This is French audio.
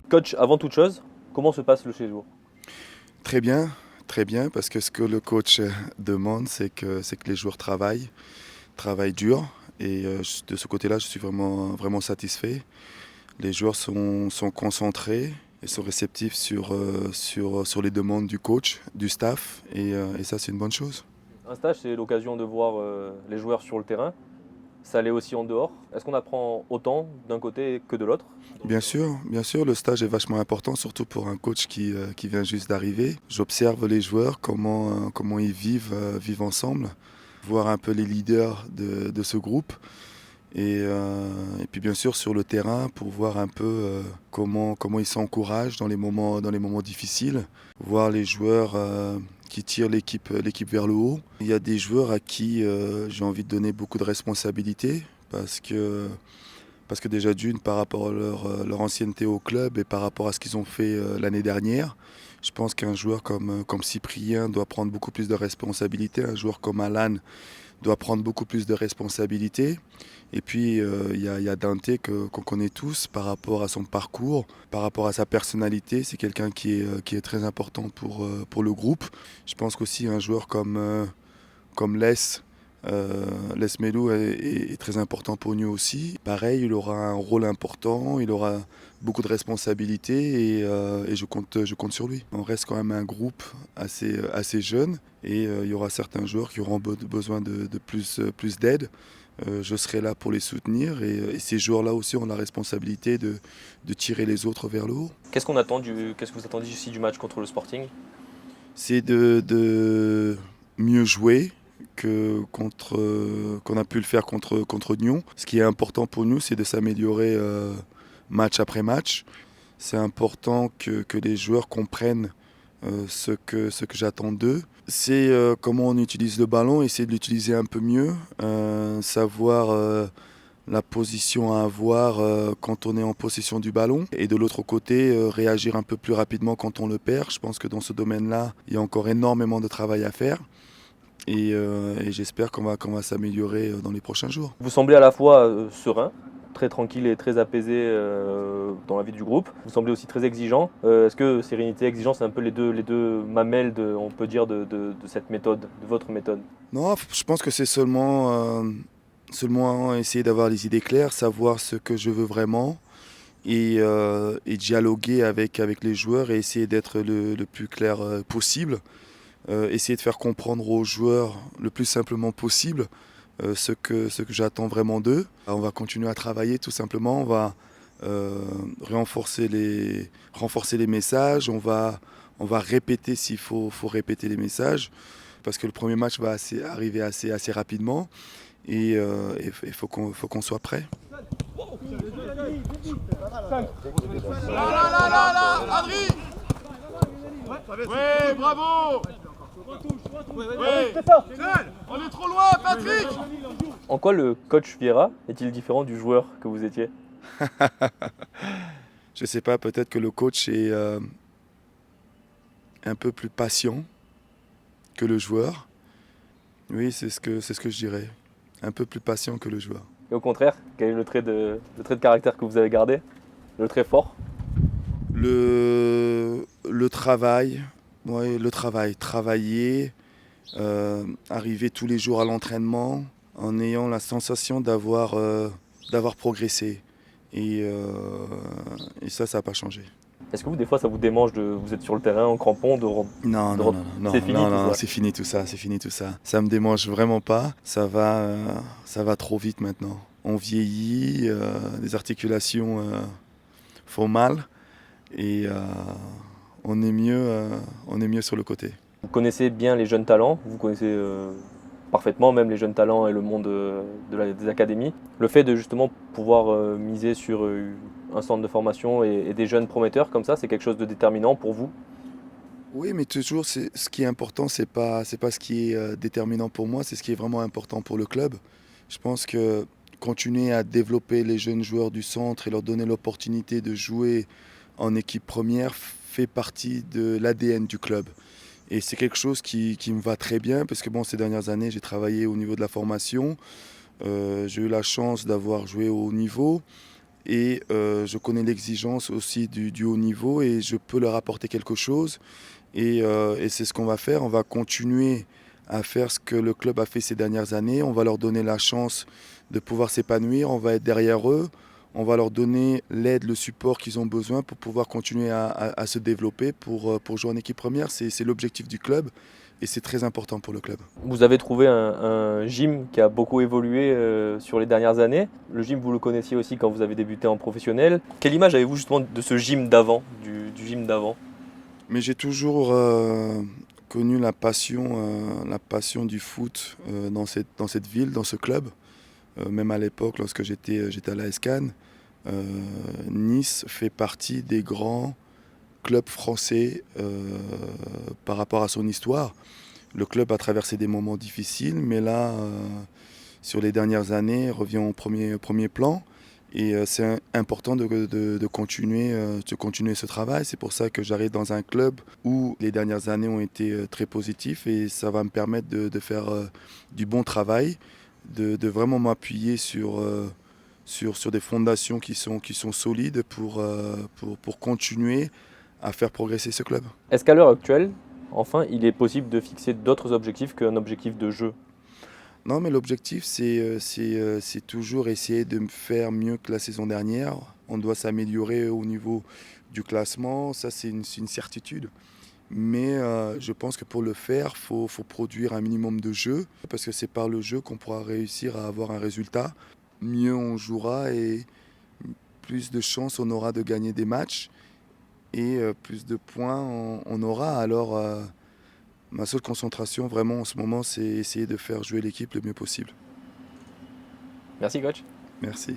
Coach, avant toute chose, comment se passe le séjour? Très bien, parce que ce que le coach demande, c'est que les joueurs travaillent dur. Et de ce côté-là, je suis vraiment satisfait. Les joueurs sont concentrés et sont réceptifs sur les demandes du coach, du staff, et ça, c'est une bonne chose. Un stage, c'est l'occasion de voir les joueurs sur le terrain. Ça l'est aussi en dehors. Est-ce qu'on apprend autant d'un côté que de l'autre? Bien sûr, le stage est vachement important, surtout pour un coach qui vient juste d'arriver. J'observe les joueurs, comment ils vivent ensemble, voir un peu les leaders de ce groupe. Et puis bien sûr sur le terrain pour voir un peu comment ils s'encouragent dans les moments difficiles, voir les joueurs qui tirent l'équipe vers le haut. Il y a des joueurs à qui j'ai envie de donner beaucoup de responsabilités parce que déjà d'une par rapport à leur ancienneté au club et par rapport à ce qu'ils ont fait l'année dernière, je pense qu'un joueur comme Cyprien doit prendre beaucoup plus de responsabilités, un joueur comme Alan doit prendre beaucoup plus de responsabilités. Et puis, il y a Dante qu'on connaît tous par rapport à son parcours, par rapport à sa personnalité. C'est quelqu'un qui est très important pour le groupe. Je pense qu'aussi un joueur comme Les Melou est très important pour nous aussi. Pareil, il aura un rôle important, il aura beaucoup de responsabilités et je compte sur lui. On reste quand même un groupe assez jeune et il y aura certains joueurs qui auront besoin de plus d'aide. Je serai là pour les soutenir et ces joueurs-là aussi ont la responsabilité de tirer les autres vers le haut. Qu'est-ce que vous attendez ici du match contre le Sporting? C'est de mieux jouer qu'on a pu le faire contre Nyon. Ce qui est important pour nous, c'est de s'améliorer match après match. C'est important que les joueurs comprennent ce que j'attends d'eux. C'est comment on utilise le ballon, essayer de l'utiliser un peu mieux, savoir la position à avoir quand on est en possession du ballon et de l'autre côté réagir un peu plus rapidement quand on le perd. Je pense que dans ce domaine-là, il y a encore énormément de travail à faire et j'espère qu'on va s'améliorer dans les prochains jours. Vous semblez à la fois serein, très tranquille et très apaisé dans la vie du groupe. Vous semblez aussi très exigeant. Est-ce que sérénité, exigence, c'est un peu les deux mamelles, on peut dire, de cette méthode, de votre méthode? Non, je pense que c'est seulement essayer d'avoir les idées claires, savoir ce que je veux vraiment et dialoguer avec les joueurs et essayer d'être le plus clair possible. Essayer de faire comprendre aux joueurs le plus simplement possible ce que j'attends vraiment d'eux. On va continuer à travailler tout simplement, on va euh, renforcer les messages, on va répéter s'il faut répéter les messages, parce que le premier match va arriver assez rapidement et il faut qu'on soit prêt. Là, là, là, là, Adri. Ouais, bravo. Ouais, seul. On est trop loin, Patrick. En quoi le coach Vieira est-il différent du joueur que vous étiez? Je sais pas, peut-être que le coach est un peu plus patient que le joueur. Oui, c'est ce que je dirais. Un peu plus patient que le joueur. Et au contraire, quel est le trait de caractère que vous avez gardé? Le trait fort? Le travail, ouais, travailler, arriver tous les jours à l'entraînement en ayant la sensation d'avoir progressé. Et ça n'a pas changé. Est-ce que vous, des fois, ça vous démange vous êtes sur le terrain en crampon, Non, de non, re- non, non, c'est non, fini non, tout non, ça? c'est fini tout ça, c'est fini tout ça. Ça me démange vraiment pas. Ça va trop vite maintenant. On vieillit, les articulations font mal et on est mieux sur le côté. Vous connaissez bien les jeunes talents, vous connaissez parfaitement même les jeunes talents et le monde des académies. Le fait de justement pouvoir miser sur un centre de formation et des jeunes prometteurs comme ça, c'est quelque chose de déterminant pour vous? Oui, mais toujours, ce qui est important, c'est pas ce qui est déterminant pour moi, c'est ce qui est vraiment important pour le club. Je pense que continuer à développer les jeunes joueurs du centre et leur donner l'opportunité de jouer en équipe première fait partie de l'ADN du club. Et c'est quelque chose qui me va très bien parce que bon, ces dernières années, j'ai travaillé au niveau de la formation. J'ai eu la chance d'avoir joué au haut niveau et je connais l'exigence aussi du haut niveau et je peux leur apporter quelque chose. Et c'est ce qu'on va faire. On va continuer à faire ce que le club a fait ces dernières années. On va leur donner la chance de pouvoir s'épanouir. On va être derrière eux. On va leur donner l'aide, le support qu'ils ont besoin pour pouvoir continuer à se développer, pour jouer en équipe première. C'est l'objectif du club et c'est très important pour le club. Vous avez trouvé un gym qui a beaucoup évolué sur les dernières années. Le gym, vous le connaissiez aussi quand vous avez débuté en professionnel. Quelle image avez-vous justement de ce gym d'avant, du gym d'avant? Mais j'ai toujours connu la passion du foot dans cette ville, dans ce club. Même à l'époque, lorsque j'étais à l'AS Cannes, Nice fait partie des grands clubs français par rapport à son histoire. Le club a traversé des moments difficiles, mais là, sur les dernières années, revient au premier plan. Et c'est important de continuer ce travail. C'est pour ça que j'arrive dans un club où les dernières années ont été très positifs et ça va me permettre de faire du bon travail, de vraiment m'appuyer sur des fondations qui sont solides pour continuer à faire progresser ce club. Est-ce qu'à l'heure actuelle, enfin, il est possible de fixer d'autres objectifs qu'un objectif de jeu? Non, mais l'objectif, c'est toujours essayer de me faire mieux que la saison dernière. On doit s'améliorer au niveau du classement, ça c'est une certitude. Mais je pense que pour le faire, faut produire un minimum de jeux, parce que c'est par le jeu qu'on pourra réussir à avoir un résultat. Mieux on jouera et plus de chances on aura de gagner des matchs et plus de points on aura. Alors ma seule concentration vraiment en ce moment, c'est essayer de faire jouer l'équipe le mieux possible. Merci coach. Merci.